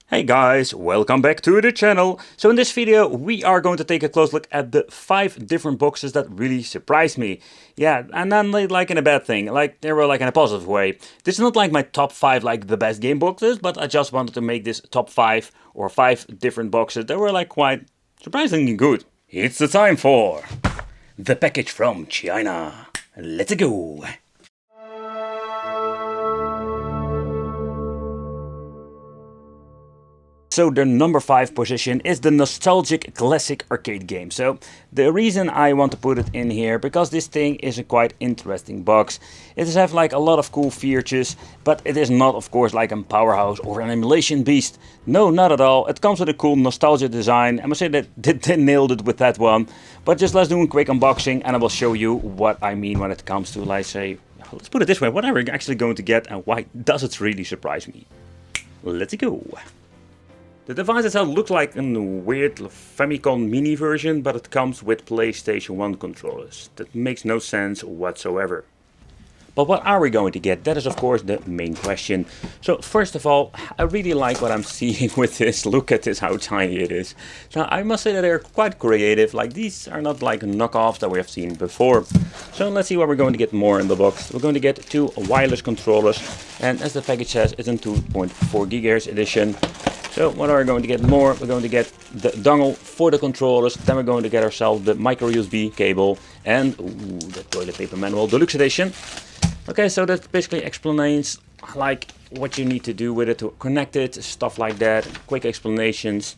Hey guys, welcome back to the channel. So in this video we are going to take a close look at the 5 different boxes that really surprised me. Yeah, and not like in a bad thing, like they were like in a positive way. This is not like my top 5 like the best game boxes, but I just wanted to make this top 5 or 5 different boxes that were like quite surprisingly good. It's the time for the package from China. Let's go. So the number 5 position is the nostalgic classic arcade game. So the reason I want to put it in here, because this thing is a quite interesting box. It does have like a lot of cool features, but it is not of course like a powerhouse or an emulation beast. No, not at all. It comes with a cool nostalgia design. I must say that they nailed it with that one. But just let's do a quick unboxing and I will show you what I mean when it comes to, let's say, let's put it this way, what are we actually going to get and why does it really surprise me? Let's go. The device itself looks like a weird Famicom Mini version, but it comes with PlayStation 1 controllers. That makes no sense whatsoever. But what are we going to get? That is of course the main question. So first of all, I really like what I'm seeing with this. Look at this, how tiny it is. So I must say that they're quite creative. Like these are not like knockoffs that we have seen before. So let's see what we're going to get more in the box. We're going to get 2 wireless controllers. And as the package says, it's a 2.4 GHz edition. So what are we going to get more? We're going to get the dongle for the controllers, then we're going to get ourselves the micro USB cable and the toilet paper manual deluxe edition. Okay, so that basically explains like what you need to do with it to connect it, stuff like that, quick explanations.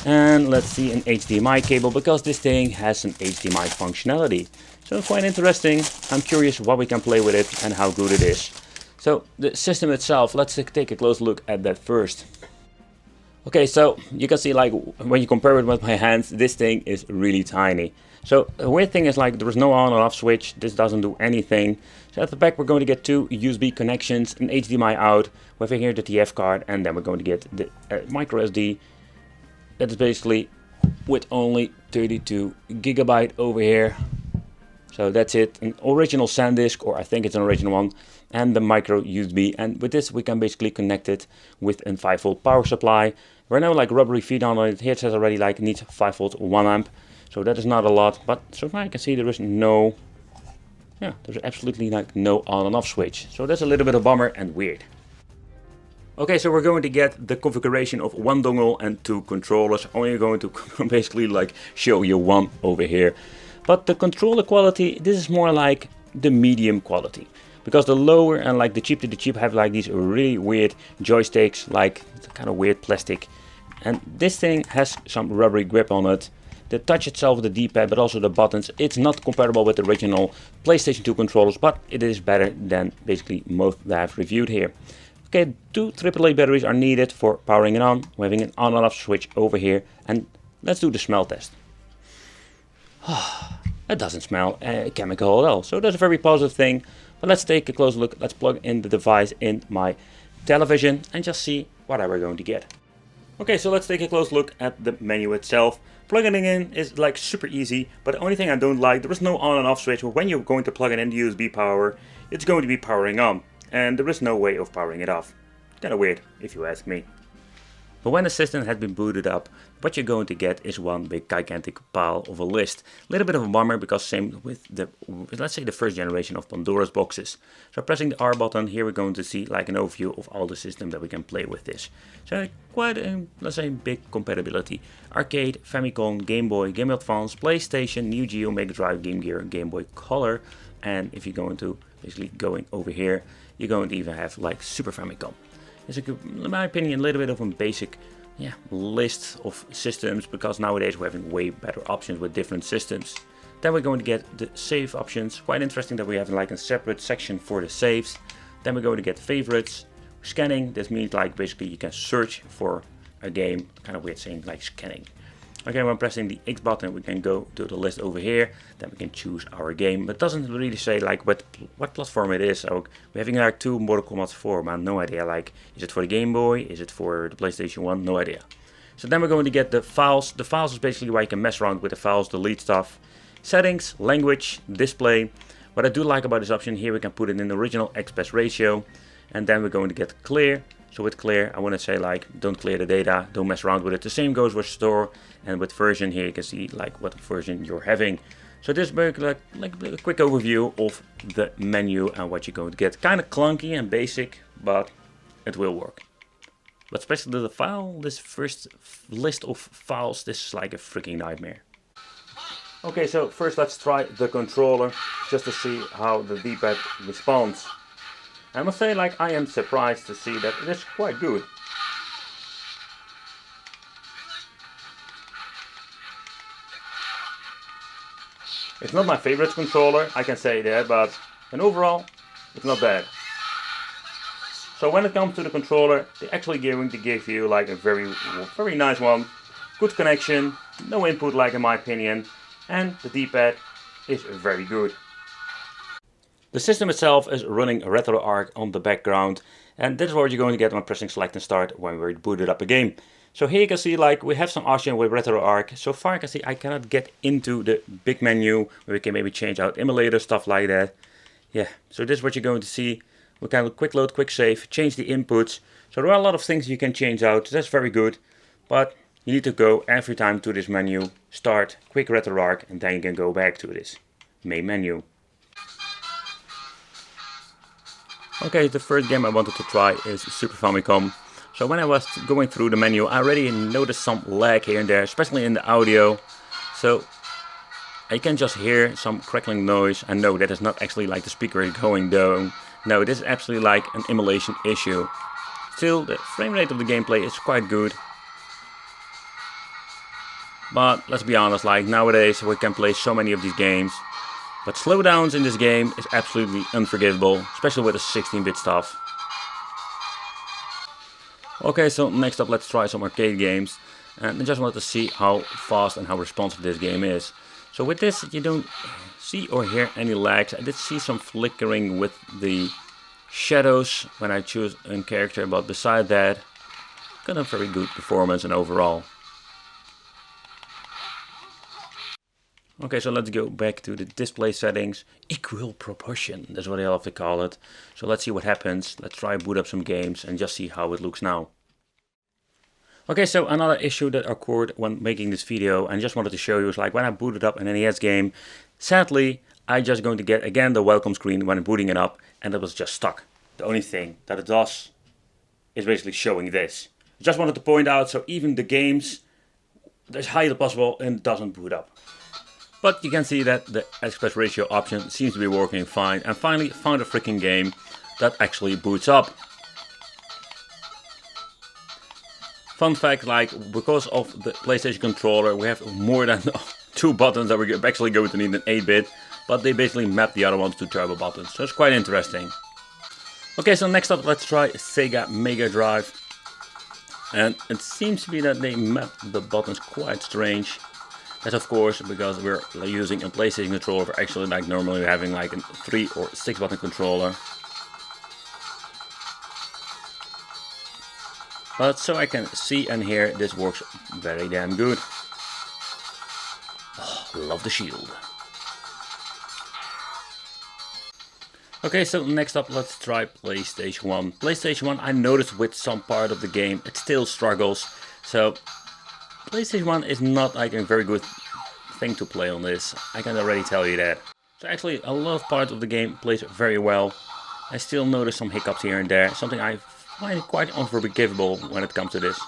And let's see an HDMI cable, because this thing has an HDMI functionality. So quite interesting. I'm curious what we can play with it and how good it is. So the system itself, let's take a close look at that first. Okay, so you can see like when you compare it with my hands, this thing is really tiny. So the weird thing is like there is no on and off switch. This doesn't do anything. So at the back we're going to get 2 USB connections, an HDMI out, we have here the TF card, and then we're going to get the micro SD. That is basically with only 32 GB over here. So that's it, an original SanDisk, or I think it's an original one, and the micro USB. And with this we can basically connect it with a 5V power supply. Right now like rubbery feet on it. Here it says already like needs 5V 1 amp. So that is not a lot, but so far I can see there is no, there's absolutely like no on and off switch. So that's a little bit of a bummer and weird. Okay, so we're going to get the configuration of 1 dongle and 2 controllers. Only going to basically like show you one over here. But the controller quality, this is more like the medium quality. Because the lower and like the cheap to the cheap have like these really weird joysticks, like kind of weird plastic. And this thing has some rubbery grip on it. The touch itself, the D-pad, but also the buttons, it's not compatible with the original PlayStation 2 controllers, but it is better than basically most that I've reviewed here. Okay, 2 AAA batteries are needed for powering it on. We're having an on and off switch over here. And let's do the smell test. It doesn't smell chemical at all, so that's a very positive thing. But let's take a close look. Let's plug in the device in my television and just see what we're going to get. Okay, so let's take a close look at the menu itself. Plugging it in is like super easy, but the only thing I don't like, there is no on and off switch. When you're going to plug it in the USB power, it's going to be powering on, and there is no way of powering it off. Kind of weird, if you ask me. But when the system has been booted up, what you're going to get is one big gigantic pile of a list. A little bit of a bummer, because same with the, let's say the first generation of Pandora's boxes. So pressing the R button, here we're going to see like an overview of all the systems that we can play with this. So quite a, let's say, big compatibility. Arcade, Famicom, Game Boy, Game Boy Advance, PlayStation, Neo Geo, Mega Drive, Game Gear, Game Boy Color. And if you're going to basically going over here, you're going to even have like Super Famicom. It's in my opinion a little bit of a basic list of systems, because nowadays we're having way better options with different systems. Then we're going to get the save options. Quite interesting that we have like a separate section for the saves. Then we're going to get favorites, scanning. This means like basically you can search for a game. Kind of weird saying like scanning. Okay, when pressing the X button, we can go to the list over here. Then we can choose our game. But it doesn't really say like what platform it is. So we're having like 2 Mortal Kombat 4, man, no idea. Like, is it for the Game Boy? Is it for the PlayStation 1? No idea. So then we're going to get the files. The files is basically where you can mess around with the files, delete stuff. Settings, language, display. What I do like about this option, here we can put it in the original aspect ratio. And then we're going to get clear, So with clear, I want to say like, don't clear the data, don't mess around with it. The same goes with store and with version. Here you can see like what version you're having. So this is like a quick overview of the menu and what you're going to get. Kind of clunky and basic, but it will work. But especially the file, this first list of files, this is like a freaking nightmare. Okay, so first let's try the controller just to see how the D-pad responds. I must say, like, I am surprised to see that it is quite good. It's not my favorite controller, I can say that, but overall, it's not bad. So when it comes to the controller, they're actually going to give you like a very nice one. Good connection, no input like in my opinion, and the D-pad is very good. The system itself is running RetroArch on the background, and that's what you're going to get when pressing select and start when we're booted up a game. So here you can see like we have some option with RetroArch. So far I can see I cannot get into the big menu where we can maybe change out emulator, stuff like that. Yeah, so this is what you're going to see. We can quick load, quick save, change the inputs. So there are a lot of things you can change out. That's very good, but you need to go every time to this menu, start, quick RetroArch, and then you can go back to this main menu. Okay, the first game I wanted to try is Super Famicom. So when I was going through the menu, I already noticed some lag here and there, especially in the audio. So I can just hear some crackling noise, and no, that is not actually like the speaker is going down. No, this is absolutely like an emulation issue. Still, the frame rate of the gameplay is quite good. But let's be honest, like nowadays we can play so many of these games. But slowdowns in this game is absolutely unforgivable, especially with the 16-bit stuff. Okay, so next up let's try some arcade games. And I just wanted to see how fast and how responsive this game is. So with this you don't see or hear any lags. I did see some flickering with the shadows when I choose a character, but beside that, got a very good performance and overall. Okay, so let's go back to the display settings. Equal proportion, that's what I love to call it. So let's see what happens. Let's try boot up some games and just see how it looks now. Okay, so another issue that occurred when making this video and just wanted to show you is like when I booted up an NES game, sadly I just going to get again the welcome screen when booting it up, and it was just stuck. The only thing that it does is basically showing this. Just wanted to point out, so even the games, it's highly possible and it doesn't boot up. But you can see that the aspect ratio option seems to be working fine, and finally found a freaking game that actually boots up. Fun fact, like because of the PlayStation controller we have more than 2 buttons that we're actually going to need an 8-bit, but they basically map the other ones to turbo buttons, so it's quite interesting. Okay, so next up let's try Sega Mega Drive, and it seems to be that they map the buttons quite strange. That's of course because we're using a PlayStation controller. We're actually like normally having like a 3 or 6 button controller. But so I can see and hear, this works very damn good. Oh, love the shield. Okay, so next up let's try PlayStation 1. PlayStation 1, I noticed with some part of the game it still struggles. So PlayStation 1 is not like a very good thing to play on this, I can already tell you that. So actually a lot of parts of the game plays very well. I still notice some hiccups here and there, something I find quite unforgivable when it comes to this.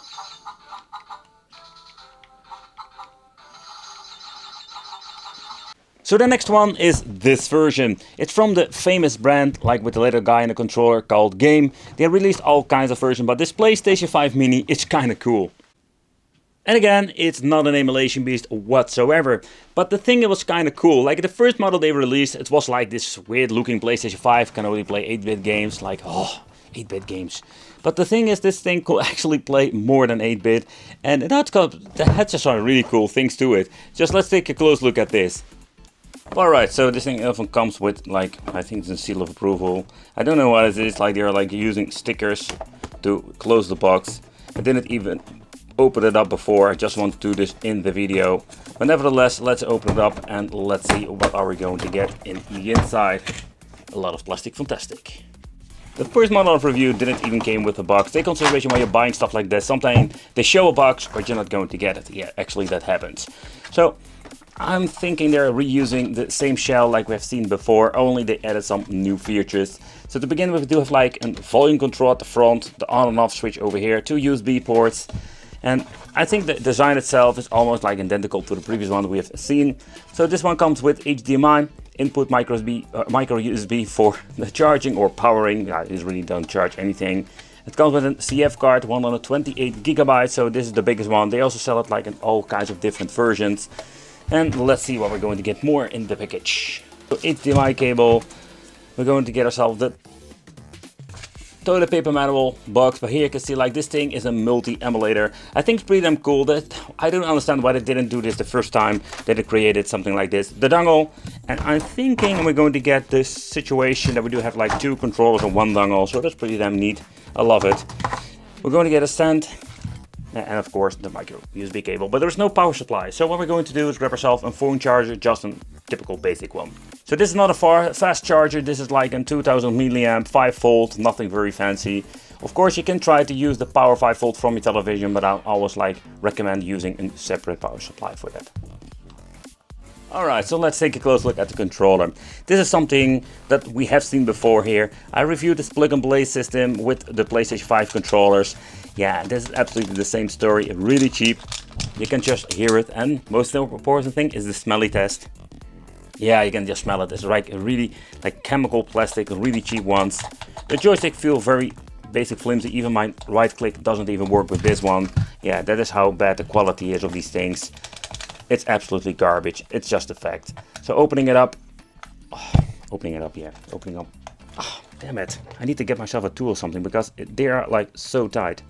So the next one is this version. It's from the famous brand, like with the little guy in the controller, called Game. They released all kinds of versions, but this PlayStation 5 Mini is kinda cool. And again, it's not an emulation beast whatsoever. But the thing that was kinda cool, like the first model they released, it was like this weird looking PlayStation 5, can only play 8-bit games, like, oh, 8-bit games. But the thing is, this thing could actually play more than 8-bit, and it had just some really cool things to it. Just let's take a close look at this. Alright, so this thing often comes with, like, I think it's a seal of approval. I don't know what it is, like they're like using stickers to close the box. I didn't even open it up before, I just want to do this in the video. But nevertheless, let's open it up and let's see what are we going to get in the inside. A lot of plastic, fantastic. The first model of review didn't even came with a box. Take consideration when you're buying stuff like this. Sometimes they show a box, but you're not going to get it. Yeah, actually that happens. So I'm thinking they're reusing the same shell like we've seen before, only they added some new features. So to begin with, we do have like a volume control at the front, the on and off switch over here, 2 USB ports. And I think the design itself is almost like identical to the previous one we have seen. So this one comes with HDMI, input micro USB for the charging or powering. Yeah, it really don't charge anything. It comes with a CF card, 128 gigabytes, so this is the biggest one. They also sell it like in all kinds of different versions. And let's see what we're going to get more in the package. So HDMI cable, we're going to get ourselves the toilet paper manual box, but here you can see like this thing is a multi-emulator. I think it's pretty damn cool. That I don't understand why they didn't do this the first time that they created something like this. The dongle, and I'm thinking we're going to get this situation that we do have like 2 controllers and 1 dongle, so that's pretty damn neat. I love it. We're going to get a stand and of course the micro USB cable, but there's no power supply. So what we're going to do is grab ourselves a phone charger, just a typical basic one. So this is not a fast charger, this is like a 2000 milliamp 5 volt, nothing very fancy. Of course you can try to use the power 5 volt from your television, but I always like recommend using a separate power supply for that. Alright, so let's take a close look at the controller. This is something that we have seen before here. I reviewed this plug and play system with the PlayStation 5 controllers. Yeah, this is absolutely the same story, really cheap. You can just hear it, and most important thing is the smelly test. Yeah, you can just smell it. It's like a really like chemical plastic, really cheap ones. The joystick feel very basic flimsy, even my right click doesn't even work with this one. Yeah, that is how bad the quality is of these things. It's absolutely garbage, it's just a fact. So opening it up, opening up, damn it. I need to get myself a tool or something because they are like so tight.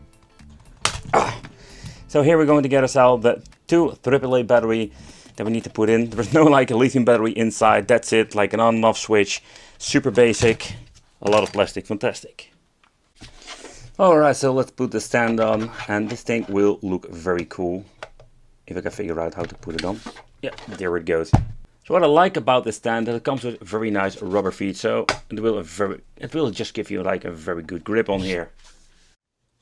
So here we're going to get ourselves the 2 AAA battery that we need to put in. There's no like a lithium battery inside, that's it, like an on and off switch, super basic, a lot of plastic, fantastic. Alright, so let's put the stand on, and this thing will look very cool. If I can figure out how to put it on. Yeah, there it goes. So what I like about this stand is it comes with very nice rubber feet, so it will just give you like a very good grip on here.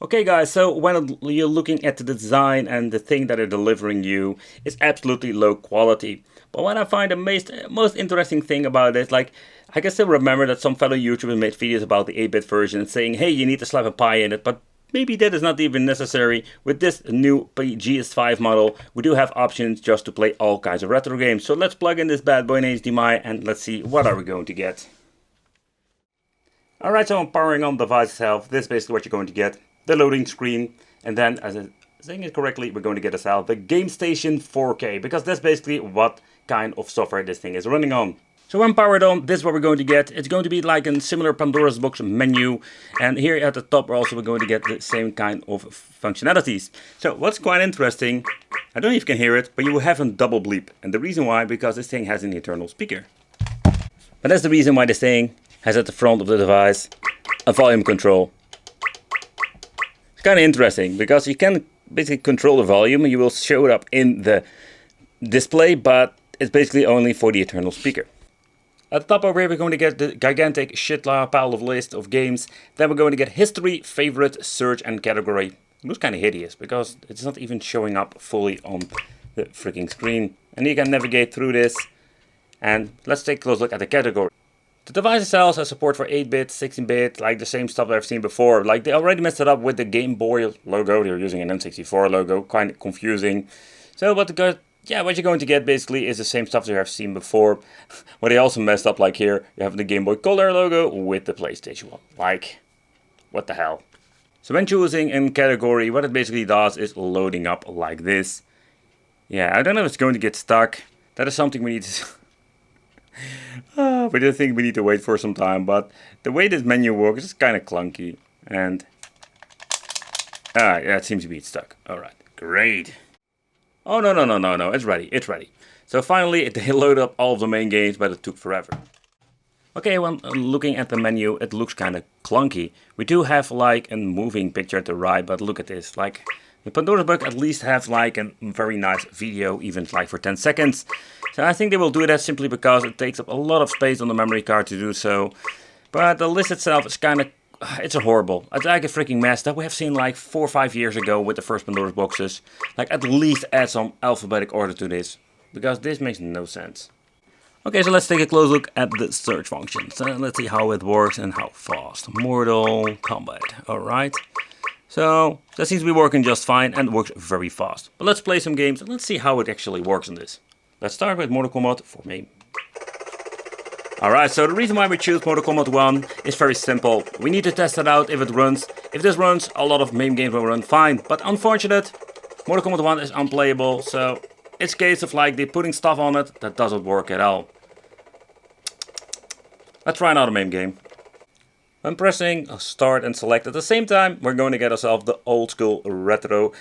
Okay guys, so when you're looking at the design and the thing that they're delivering you, it's absolutely low quality. But what I find the most interesting thing about it, like I can still remember that some fellow YouTubers made videos about the 8-bit version saying, hey, you need to slap a Pi in it, but maybe that is not even necessary. With this new PS5 model, we do have options just to play all kinds of retro games. So let's plug in this bad boy in HDMI and let's see what are we going to get. Alright, so I'm powering on the device itself. This is basically what you're going to get. The loading screen, and then, as I'm saying it correctly, we're going to get ourselves the Game Station 4K, because that's basically what kind of software this thing is running on. So when powered on, this is what we're going to get. It's going to be like a similar Pandora's box menu, and here at the top we're also going to get the same kind of functionalities. So what's quite interesting, I don't know if you can hear it, but you will have a double bleep, and the reason why, because this thing has an internal speaker. But that's the reason why this thing has at the front of the device a volume control. It's kind of interesting because you can basically control the volume and you will show it up in the display, but it's basically only for the internal speaker. At the top over here we're going to get the gigantic pile of list of games. Then we're going to get history, favorite, search and category. It looks kind of hideous because it's not even showing up fully on the freaking screen. And you can navigate through this. And let's take a close look at the category. The device itself has support for 8-bit, 16-bit, like the same stuff that I've seen before. Like they already messed it up with the Game Boy logo. They're using an N64 logo, kind of confusing. So what you're going to get basically is the same stuff that I've seen before. What they also messed up, like here, you have the Game Boy Color logo with the PlayStation 1. Like, what the hell? So when choosing a category, what it basically does is loading up like this. Yeah, I don't know if it's going to get stuck. That is something we need to... but I think we need to wait for some time, but the way this menu works is kind of clunky, and yeah, it seems to be stuck. Alright, great. Oh no, it's ready. So finally they loaded up all of the main games, but it took forever. Okay, when looking at the menu, it looks kind of clunky. We do have like a moving picture at the right, but look at this, like the Pandora's box at least have like a very nice video, even like for 10 seconds. So I think they will do that simply because it takes up a lot of space on the memory card to do so. But the list itself is kind of it's a horrible. It's like a freaking mess that we have seen like 4 or 5 years ago with the first Pandora's boxes. Like at least add some alphabetic order to this, because this makes no sense. Okay, so let's take a close look at the search function. So let's see how it works and how fast. Mortal Kombat, alright. So that seems to be working just fine and works very fast. But let's play some games and let's see how it actually works on this. Let's start with Mortal Kombat for me. Alright, so the reason why we choose Mortal Kombat 1 is very simple. We need to test it out if it runs. If this runs, a lot of MAME games will run fine. But unfortunate, Mortal Kombat 1 is unplayable, so it's a case of like they're putting stuff on it that doesn't work at all. Let's try another MAME game. I'm pressing start and select at the same time. We're going to get ourselves the old school retro.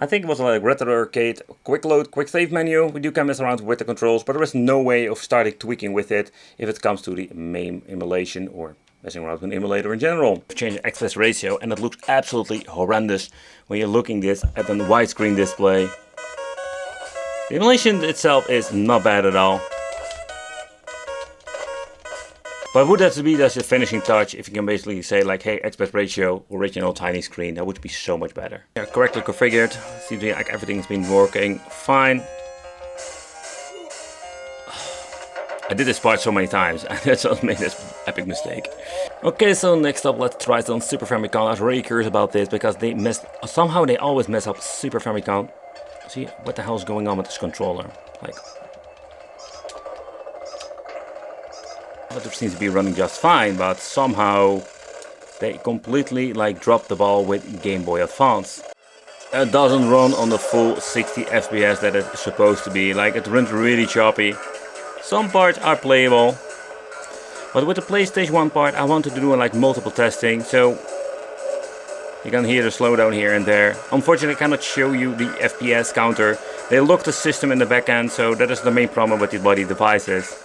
I think it was like retro arcade, quick load, quick save menu. We can mess around with the controls, but there is no way of starting tweaking with it if it comes to the MAME emulation or messing around with an emulator in general. I've changed the aspect ratio and it looks absolutely horrendous when you're looking this at a widescreen display. The emulation itself is not bad at all. But would that be just a finishing touch if you can basically say like, hey, aspect ratio, original tiny screen, that would be so much better. Yeah, correctly configured, seems like everything's been working fine. I did this part so many times and I just made this epic mistake. Okay, so next up let's try some Super Famicom. I was really curious about this because they somehow they always mess up Super Famicom. See, what the hell is going on with this controller? Like, it seems to be running just fine, but somehow they completely like dropped the ball with Game Boy Advance. It doesn't run on the full 60 FPS that it's supposed to be. Like, it runs really choppy. Some parts are playable, but with the PlayStation 1 part I wanted to do like multiple testing, so you can hear the slowdown here and there. Unfortunately I cannot show you the FPS counter. They locked the system in the back end, so that is the main problem with these body devices.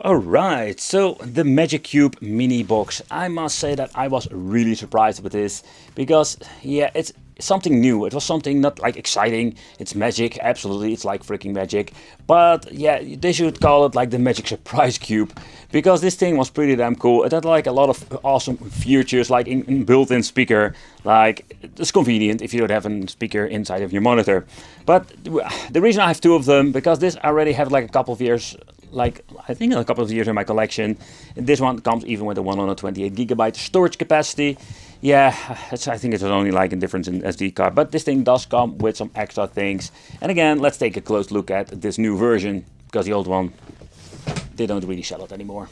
Alright, so the Magic Cube mini box. I must say that I was really surprised with this, because yeah, it's something new. It was something not like exciting. It's magic, absolutely, it's like freaking magic. But yeah, they should call it like the Magic Surprise Cube, because this thing was pretty damn cool. It had like a lot of awesome features, like in built-in speaker. Like, it's convenient if you don't have a speaker inside of your monitor. But the reason I have two of them, because this I already have like a couple of years, like I think a couple of years in my collection. This one comes even with a 128 gigabyte storage capacity. Yeah, I think it's only like a difference in SD card, but this thing does come with some extra things. And again, let's take a close look at this new version, because the old one, they don't really sell it anymore.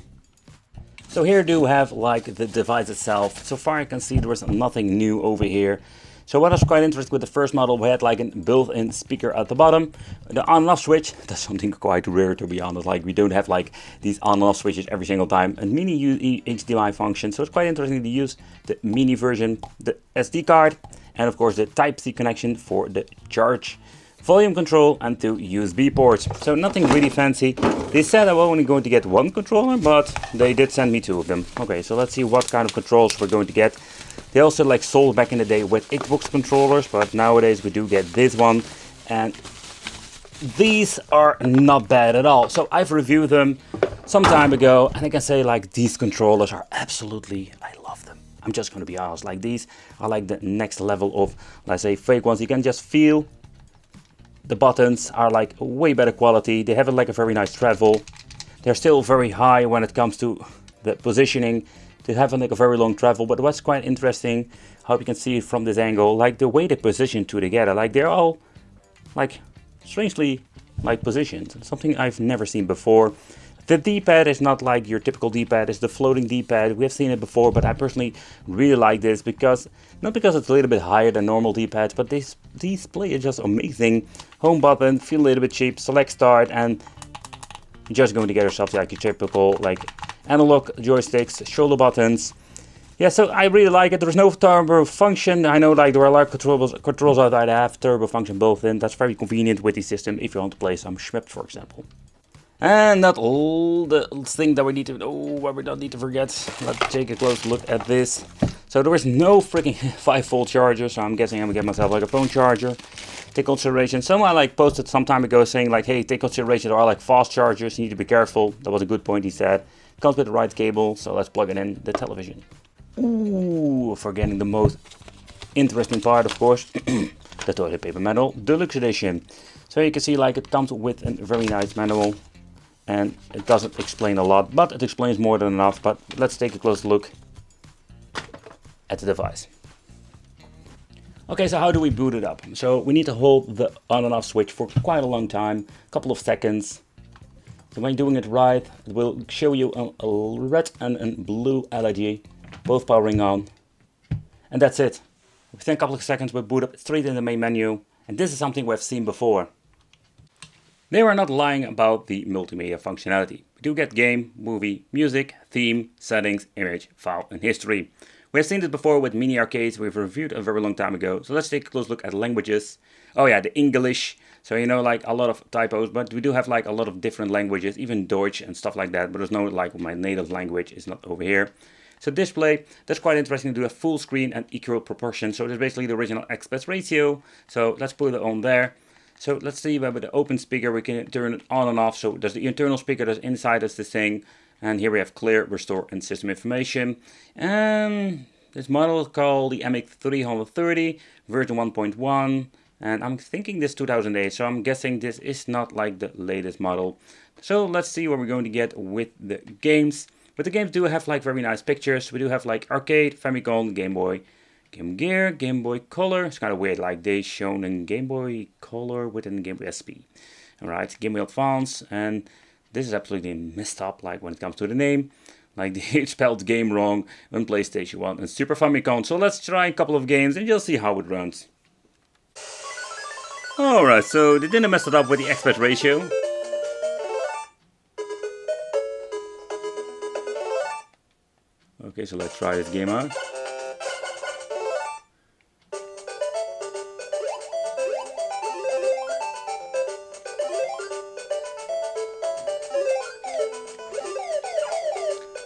So here do have like the device itself. So far I can see there is nothing new over here. So what I was quite interested with the first model, we had like a built-in speaker at the bottom, the on and off switch. That's something quite rare, to be honest. Like, we don't have like these on and off switches every single time. A mini HDMI function, so it's quite interesting to use the mini version, the SD card, and of course the Type-C connection for the charge, volume control, and two USB ports. So nothing really fancy. They said I was only going to get one controller, but they did send me two of them. Okay, so let's see what kind of controls we're going to get. They also like sold back in the day with Xbox controllers, but nowadays we do get this one, and these are not bad at all. So I've reviewed them some time ago, and I can say like these controllers are absolutely, I love them. I'm just going to be honest, like these are like the next level of, let's say, fake ones. You can just feel the buttons are like way better quality. They have like a very nice travel. They're still very high when it comes to the positioning. They have like a very long travel, but what's quite interesting, hope you can see it from this angle, like the way they position together, like they're all like strangely like positioned, something I've never seen before. The D-pad is not like your typical D-pad, it's the floating D-pad. We have seen it before, but I personally really like this because, not because it's a little bit higher than normal D-pads, but this display is just amazing. Home button, feel a little bit cheap, select start, and you're just going to get yourself like your typical like analog joysticks, shoulder buttons. Yeah, so I really like it. There's no turbo function. I know like there are a lot of controls out there that have turbo function built in. That's very convenient with the system if you want to play some Schmidt, for example. And not all the thing that we need to, what we don't need to forget. Let's take a close look at this. So there is no freaking 5-volt charger, so I'm guessing I'm gonna get myself like a phone charger. Take consideration. Someone like posted some time ago saying like, hey, take consideration, there are like fast chargers, you need to be careful. That was a good point he said. Comes with the right cable, so let's plug it in the television. Ooh, forgetting the most interesting part, of course, the toilet paper manual deluxe edition. So you can see like it comes with a very nice manual, and it doesn't explain a lot, but it explains more than enough. But let's take a close look at the device. Okay, so how do we boot it up? So we need to hold the on and off switch for quite a long time, a couple of seconds. So when you're doing it right, it will show you a red and a blue LED, both powering on. And that's it. Within a couple of seconds we boot up straight in the main menu, and this is something we've seen before. They were not lying about the multimedia functionality. We do get game, movie, music, theme, settings, image, file, and history. We have seen this before with mini arcades we've reviewed a very long time ago. So let's take a close look at languages. Oh yeah, the English. So you know, like a lot of typos, but we do have like a lot of different languages, even Deutsch and stuff like that. But there's no like my native language is not over here. So display, that's quite interesting to do a full screen and equal proportion. So there's basically the original aspect ratio. So let's put it on there. So let's see where with the open speaker we can turn it on and off. So there's the internal speaker that's inside us this thing. And here we have clear, restore, and system information. This model is called the MX330 version 1.1. And I'm thinking this 2008, so I'm guessing this is not like the latest model. So let's see what we're going to get with the games. But the games do have like very nice pictures. We do have like arcade, Famicom, Game Boy, Game Gear, Game Boy Color. It's kind of weird, like they shown in Game Boy Color within Game Boy SP. Alright, Game Boy Advance, and this is absolutely messed up, like when it comes to the name. Like they spelled game wrong on PlayStation 1 and Super Famicom. So let's try a couple of games and you'll see how it runs. Alright, so they didn't mess it up with the aspect ratio. Okay, so let's try this game out.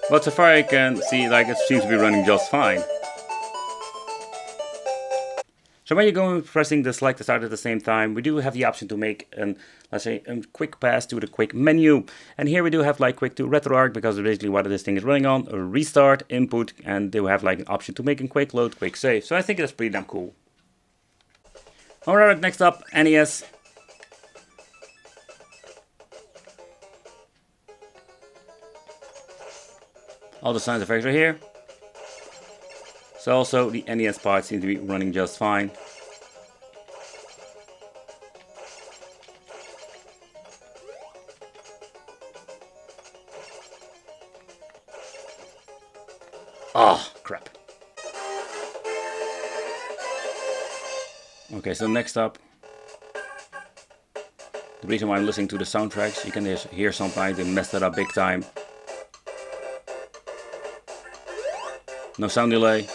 But so far I can see like it seems to be running just fine. So when you're going pressing the select start at the same time, we do have the option to make an, let's say, a quick pass to the quick menu. And here we do have like quick to RetroArch, because basically what this thing is running on, a restart, input, and they will have like an option to make a quick load, quick save. So I think that's pretty damn cool. Alright, next up, NES. All the sound effects are here. So also the NES part seems to be running just fine. Oh, crap. Okay, so next up, the reason why I'm listening to the soundtracks, you can just hear sometimes they messed it up big time. No sound delay.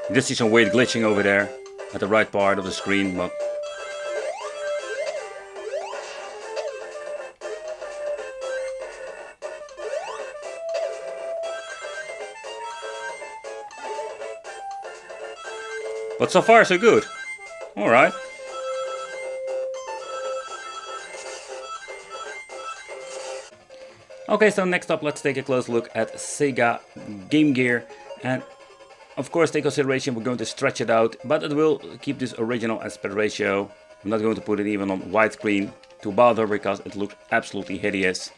You just see some weird glitching over there at the right part of the screen, but so far so good. Alright. Okay, so next up let's take a close look at Sega Game Gear, and of course take consideration we're going to stretch it out, but it will keep this original aspect ratio. I'm not going to put it even on widescreen to bother, because it looks absolutely hideous.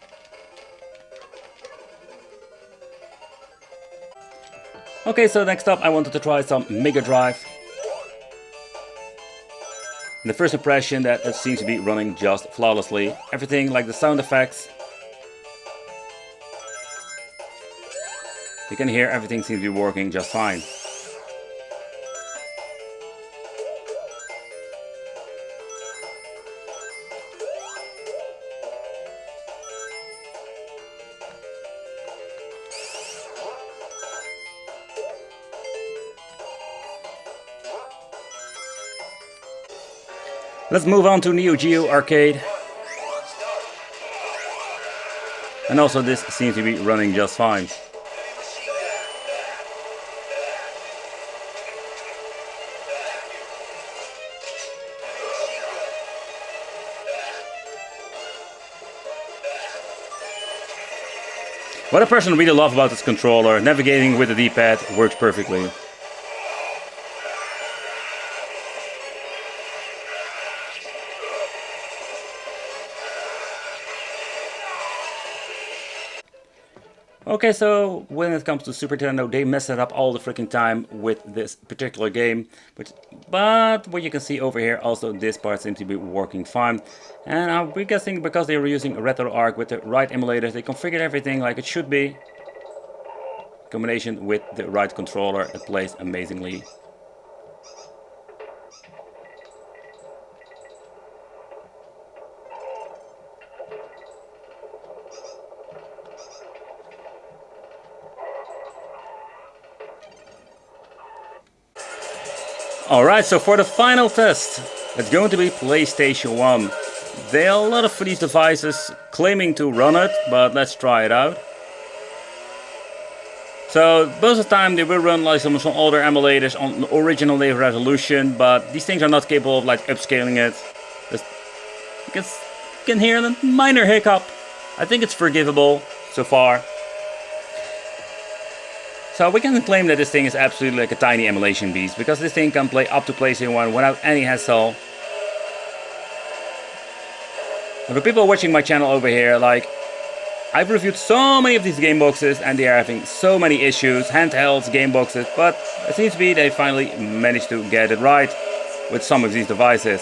Okay, so next up I wanted to try some Mega Drive. And the first impression that it seems to be running just flawlessly. Everything like the sound effects. You can hear everything seems to be working just fine. Let's move on to Neo Geo Arcade. And also this seems to be running just fine. What I personally really love about this controller, navigating with the D-pad works perfectly. Okay, so when it comes to Super Nintendo, they mess it up all the freaking time with this particular game. But what you can see over here, also this part seems to be working fine. And we're guessing because they were using RetroArch with the right emulators, they configured everything like it should be. In combination with the right controller, it plays amazingly. Alright, so for the final test, it's going to be PlayStation 1. There are a lot of these devices claiming to run it, but let's try it out. So most of the time they will run like some older emulators on original resolution, but these things are not capable of like upscaling it. You can hear a minor hiccup. I think it's forgivable so far. So we can claim that this thing is absolutely like a tiny emulation beast, because this thing can play up to PlayStation 1 without any hassle. And for people watching my channel over here, like, I've reviewed so many of these game boxes and they are having so many issues, handhelds, game boxes, but it seems to be they finally managed to get it right with some of these devices.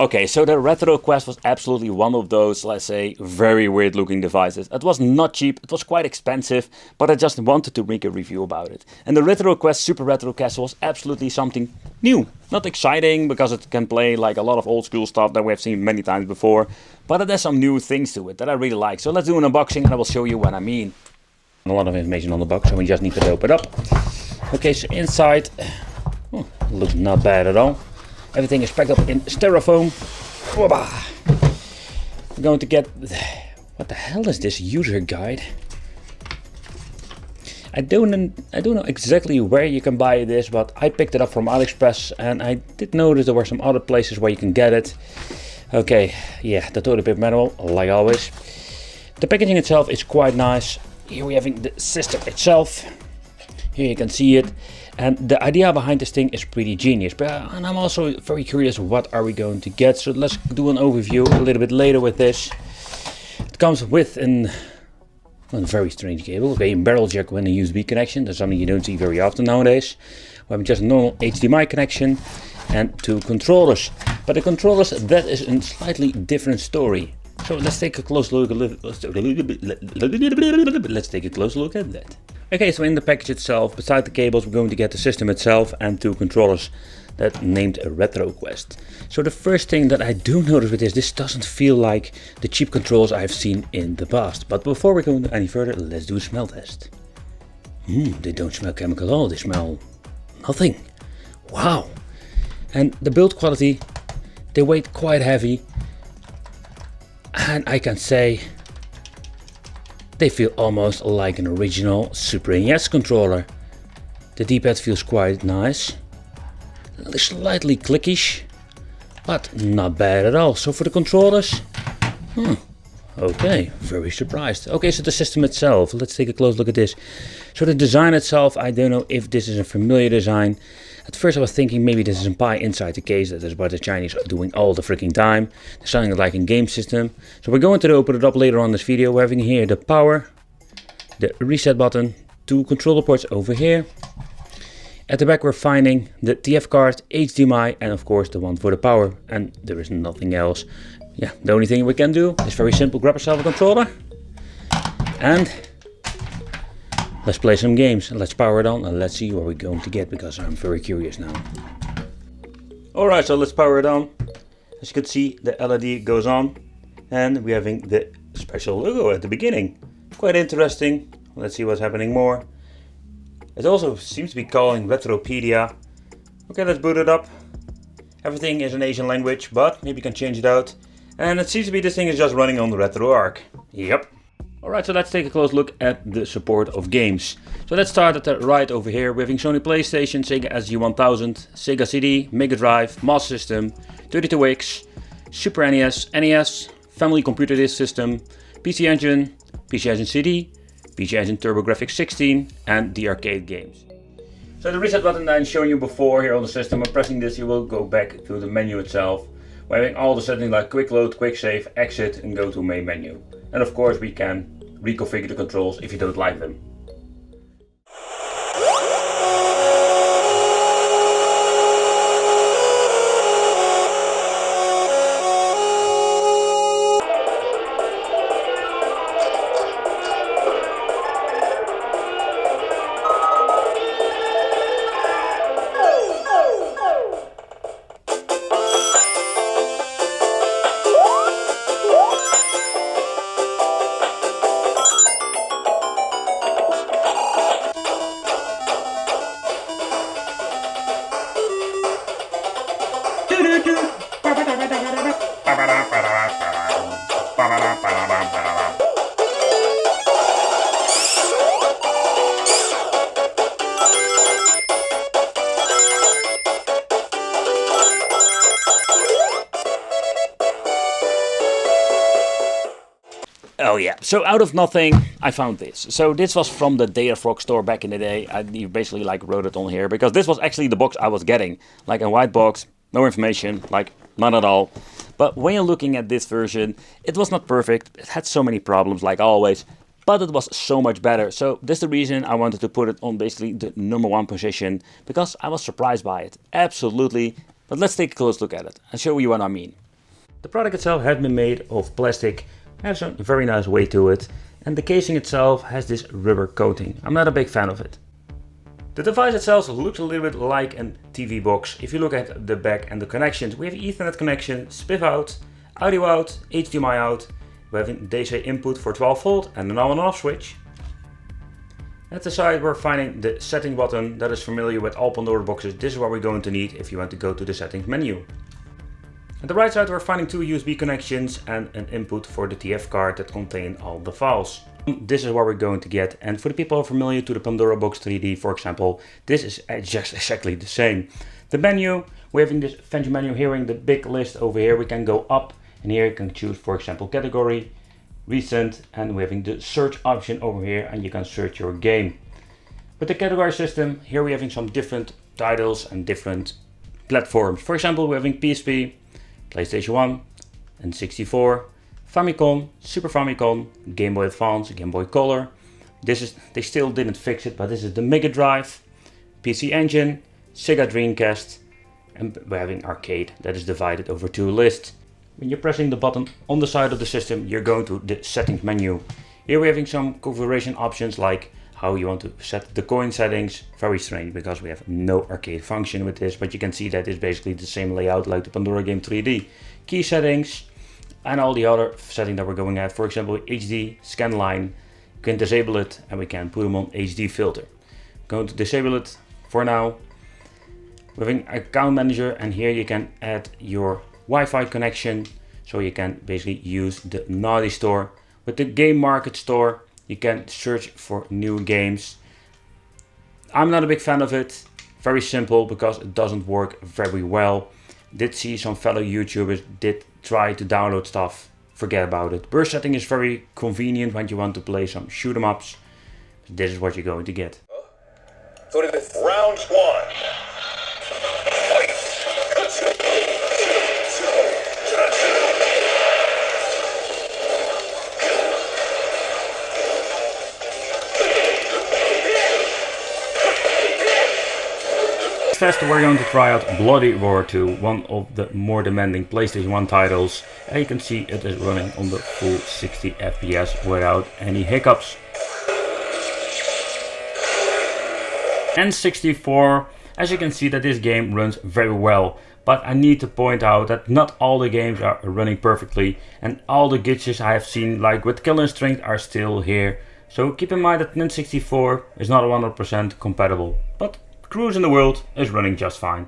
Okay, so the Retro Quest was absolutely one of those, let's say, very weird looking devices. It was not cheap, it was quite expensive, but I just wanted to make a review about it. And the Retro Quest Super Retro Quest was absolutely something new. Not exciting, because it can play like a lot of old school stuff that we have seen many times before, but it has some new things to it that I really like. So let's do an unboxing and I will show you what I mean. A lot of information on the box, so we just need to open it up. Okay, so inside, looks not bad at all. Everything is packed up in styrofoam. We're going to get... What the hell is this user guide? I don't know exactly where you can buy this, but I picked it up from AliExpress and I did notice there were some other places where you can get it. Okay, yeah, the toilet paper manual, like always. The packaging itself is quite nice. Here we have the system itself. Here you can see it. And the idea behind this thing is pretty genius, and I'm also very curious what are we going to get. So let's do an overview a little bit later with this. It comes with a very strange cable, okay, a barrel jack with a USB connection. That's something you don't see very often nowadays. We have just a normal HDMI connection and two controllers. But the controllers, that is a slightly different story. So let's take a close look. Let's take a close look at that. Okay, so in the package itself, beside the cables, we're going to get the system itself and two controllers that named Retro Quest. So the first thing that I do notice with this doesn't feel like the cheap controls I've seen in the past. But before we go any further, let's do a smell test. They don't smell chemical at all, they smell nothing. Wow. And the build quality, they weigh quite heavy. And I can say, they feel almost like an original Super NES controller. The D-pad feels quite nice. Slightly clickish, but not bad at all. So for the controllers, okay, very surprised. Okay, so the system itself, let's take a close look at this. So the design itself, I don't know if this is a familiar design. At first I was thinking maybe this is a pie inside the case. That is what the Chinese are doing all the freaking time. They're selling it like a game system. So we're going to open it up later on in this video. We're having here the power, the reset button, two controller ports over here. At the back we're finding the TF card, HDMI, and of course the one for the power. And there is nothing else. Yeah, the only thing we can do is very simple, grab yourself a controller and let's play some games. Let's power it on and let's see what we're going to get, because I'm very curious now. Alright, so let's power it on. As you can see, the LED goes on and we're having the special logo at the beginning. Quite interesting. Let's see what's happening more. It also seems to be calling Retropedia. Okay, let's boot it up. Everything is in Asian language, but maybe you can change it out. And it seems to be this thing is just running on the RetroArch. Yep. Alright, so let's take a close look at the support of games. So let's start at the right over here. We're having Sony PlayStation, Sega SG-1000, Sega CD, Mega Drive, Master System, 32X, Super NES, NES, Family Computer Disk System, PC Engine CD, PC Engine TurboGrafx 16 and the arcade games. So the reset button I'm showing you before here on the system, when pressing this you will go back to the menu itself. We're having all the settings like quick load, quick save, exit and go to main menu. And of course we can reconfigure the controls if you don't like them. Oh yeah, so out of nothing I found this. So this was from the Datafrog store back in the day. I basically like wrote it on here because this was actually the box I was getting. Like a white box, no information, like none at all. But when you're looking at this version, it was not perfect. It had so many problems like always, but it was so much better. So this is the reason I wanted to put it on basically the #1 position, because I was surprised by it. Absolutely. But let's take a close look at it and show you what I mean. The product itself has been made of plastic, has a very nice weight to it, and the casing itself has this rubber coating. I'm not a big fan of it. The device itself looks a little bit like a TV box. If you look at the back and the connections, we have Ethernet connection, SPIF out, audio out, HDMI out. We have an DC input for 12 volt and an on and off switch. At the side we're finding the setting button that is familiar with all Pandora boxes. This is what we're going to need if you want to go to the settings menu. At the right side we're finding two USB connections and an input for the TF card that contain all the files. This is what we're going to get, and for the people familiar to the Pandora Box 3D, for example, this is just exactly the same. The menu, we're having this fancy menu here in the big list over here. We can go up and here you can choose, for example, category, recent, and we're having the search option over here and you can search your game. With the category system, here we're having some different titles and different platforms. For example, we're having PSP, PlayStation 1 and 64, Famicom, Super Famicom, Game Boy Advance, Game Boy Color. They still didn't fix it, but this is the Mega Drive, PC Engine, Sega Dreamcast, and we're having arcade that is divided over two lists. When you're pressing the button on the side of the system, you're going to the settings menu. Here we're having some configuration options like how you want to set the coin settings. Very strange because we have no arcade function with this, but you can see that it's basically the same layout like the Pandora Game 3D. Key settings and all the other settings that we're going at. For example, HD, scan line, you can disable it and we can put them on HD filter. I'm going to disable it for now. We're having account manager and here you can add your Wi-Fi connection, so you can basically use the Naughty store. With the Game Market store, you can search for new games. I'm not a big fan of it. Very simple because it doesn't work very well. Did see some fellow YouTubers did try to download stuff. Forget about it. Burst setting is very convenient when you want to play some shoot 'em ups. This is what you're going to get. Round one. First we're going to try out Bloody Roar 2, one of the more demanding PlayStation 1 titles, and you can see it is running on the full 60 FPS without any hiccups. N64, as you can see that this game runs very well, but I need to point out that not all the games are running perfectly and all the glitches I have seen like with Kill Instinct are still here, so keep in mind that N64 is not 100% compatible, but Cruise in the World is running just fine.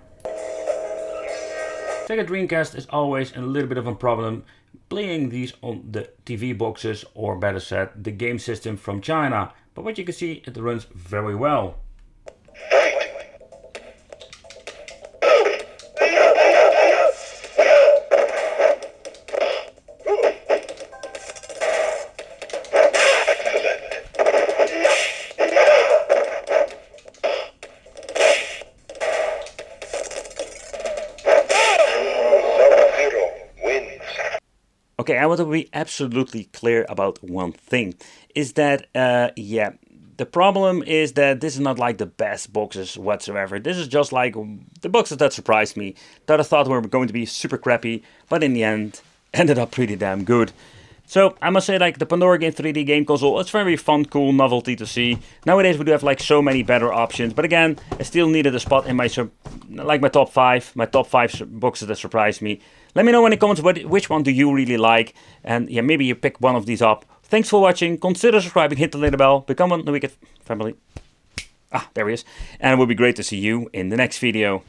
Sega Dreamcast is always a little bit of a problem playing these on the TV boxes, or better said, the game system from China. But what you can see, it runs very well. Okay, I want to be absolutely clear about one thing, is that, yeah, the problem is that this is not like the best boxes whatsoever. This is just like the boxes that surprised me, that I thought were going to be super crappy, but in the end, ended up pretty damn good. So I must say, like, the Pandora Game 3D game console, it's very fun, cool novelty to see. Nowadays we do have like so many better options, but again, I still needed a spot in my my top 5 boxes that surprised me. Let me know in the comments which one do you really like, and yeah, maybe you pick one of these up. Thanks for watching, consider subscribing, hit the little bell, become one of the Wicked family. Ah, there he is. And it would be great to see you in the next video.